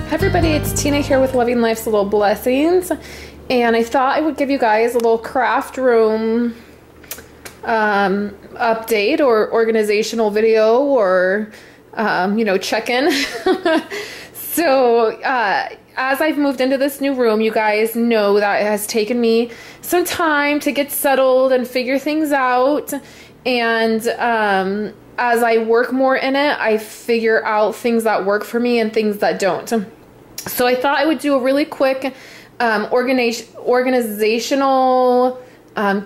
Hi everybody, it's Tina here with Loving Life's Little Blessings, and I thought I would give you guys a little craft room update or organizational video or check-in. So as I've moved into this new room, you guys know that it has taken me some time to get settled and figure things out, and as I work more in it, I figure out things that work for me and things that don't. So I thought I would do a really quick organizational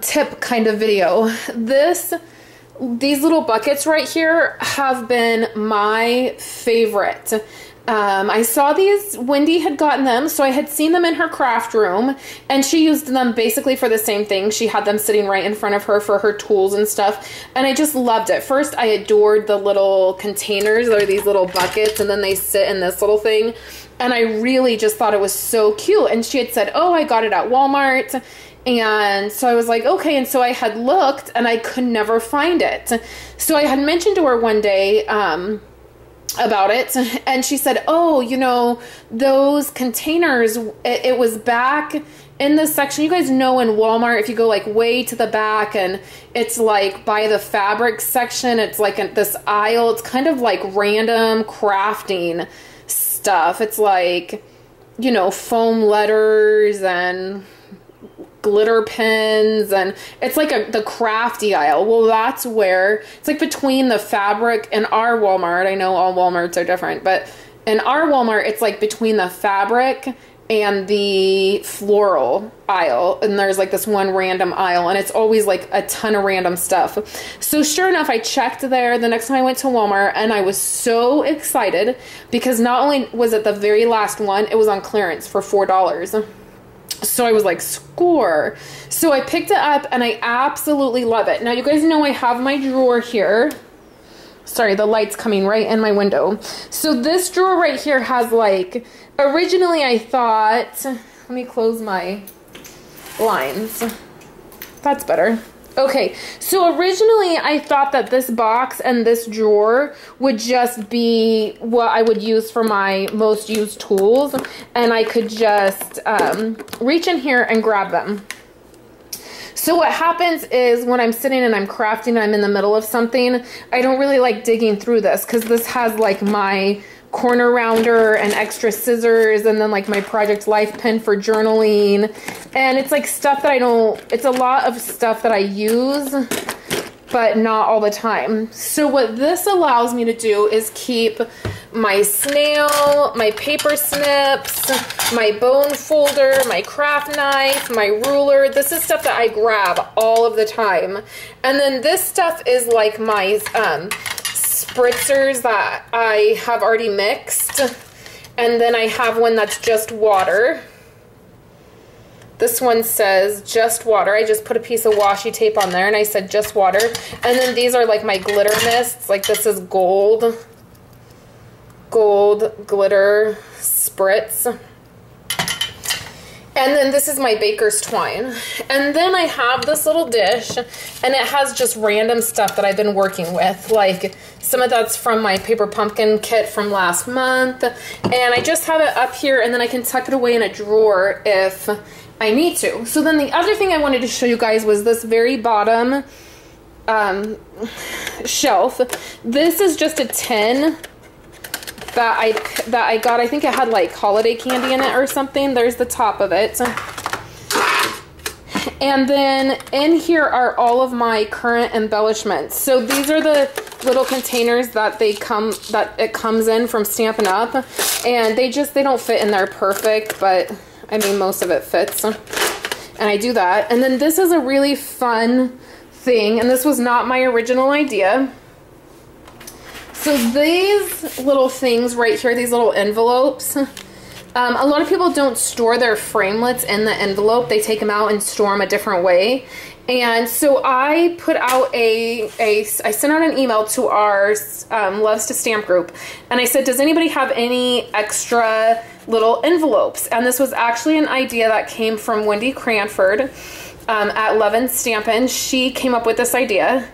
tip kind of video. These little buckets right here have been my favorite. I saw these, Wendy had gotten them, so I had seen them in her craft room, and she used them basically for the same thing. She had them sitting right in front of her for her tools and stuff, and I just loved it. First, I adored the little containers, or these little buckets, and then they sit in this little thing, and I really just thought it was so cute. And she had said, oh, I got it at Walmart. And so I was like, okay. And so I had looked and I could never find it. So I had mentioned to her one day about it, and she said, oh, you know, those containers, it was back in this section. You guys know in Walmart, if you go like way to the back and it's like by the fabric section, it's like this aisle. It's kind of like random crafting stuff. It's like, you know, foam letters and glitter pens, and it's like the crafty aisle. Well, that's where it's like between the fabric and our Walmart. I know all Walmarts are different, but in our Walmart, it's like between the fabric and the floral aisle, and there's like this one random aisle, and it's always like a ton of random stuff. So sure enough, I checked there the next time I went to Walmart, and I was so excited because not only was it the very last one, it was on clearance for $4. So I was like, score. So I picked it up and I absolutely love it. Now you guys know I have my drawer here. Sorry, the light's coming right in my window. So this drawer right here has like, originally I thought, let me close my blinds. That's better. Okay, so originally I thought that this box and this drawer would just be what I would use for my most used tools, and I could just reach in here and grab them. So what happens is when I'm sitting and I'm crafting and I'm in the middle of something, I don't really like digging through this because this has like my corner rounder and extra scissors, and then like my Project Life pen for journaling, and it's like stuff that I don't, it's a lot of stuff that I use but not all the time. So what this allows me to do is keep my snail, my paper snips, my bone folder, my craft knife, my ruler. This is stuff that I grab all of the time. And then this stuff is like my spritzers that I have already mixed, and then I have one that's just water. This one says just water. I just put a piece of washi tape on there and I said just water. And then these are like my glitter mists. Like this is gold glitter spritz. And then this is my baker's twine. And then I have this little dish, and it has just random stuff that I've been working with. Like some of that's from my paper pumpkin kit from last month. And I just have it up here, and then I can tuck it away in a drawer if I need to. So then the other thing I wanted to show you guys was this very bottom shelf. This is just a tin that I got. I think it had like holiday candy in it or something. There's the top of it. And then in here are all of my current embellishments. So these are the little containers that it comes in from Stampin' Up. And they don't fit in there perfect, but I mean most of it fits. And I do that. And then this is a really fun thing, and this was not my original idea. So these little things right here, these little envelopes, a lot of people don't store their framelits in the envelope. They take them out and store them a different way. And so I put out I sent out an email to our Loves to Stamp group, and I said, does anybody have any extra little envelopes? And this was actually an idea that came from Wendy Cranford. at Love and Stampin'. She came up with this idea.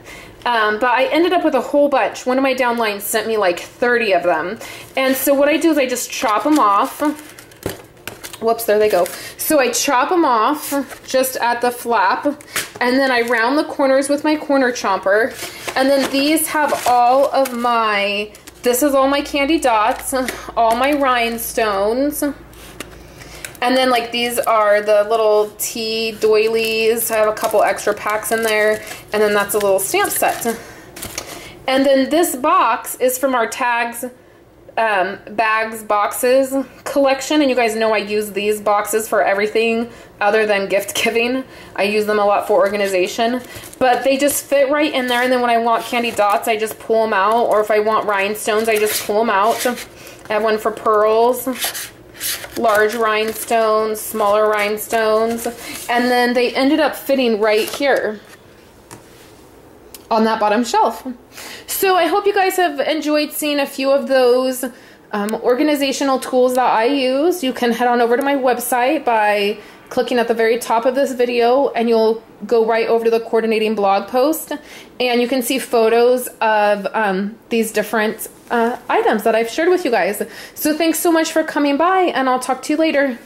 But I ended up with a whole bunch. One of my downlines sent me like 30 of them. And so what I do is I just chop them off. Whoops, there they go. So I chop them off just at the flap, and then I round the corners with my corner chomper. And then these have all of my, this is all my candy dots, all my rhinestones. And then like these are the little tea doilies. I have a couple extra packs in there. And then that's a little stamp set. And then this box is from our tags, bags, boxes collection. And you guys know I use these boxes for everything other than gift giving. I use them a lot for organization. But they just fit right in there. And then when I want candy dots, I just pull them out. Or if I want rhinestones, I just pull them out. I have one for pearls. Large rhinestones, smaller rhinestones, and then they ended up fitting right here on that bottom shelf. So I hope you guys have enjoyed seeing a few of those organizational tools that I use. You can head on over to my website by clicking at the very top of this video, and you'll go right over to the coordinating blog post, and you can see photos of these different items that I've shared with you guys. So thanks so much for coming by, and I'll talk to you later.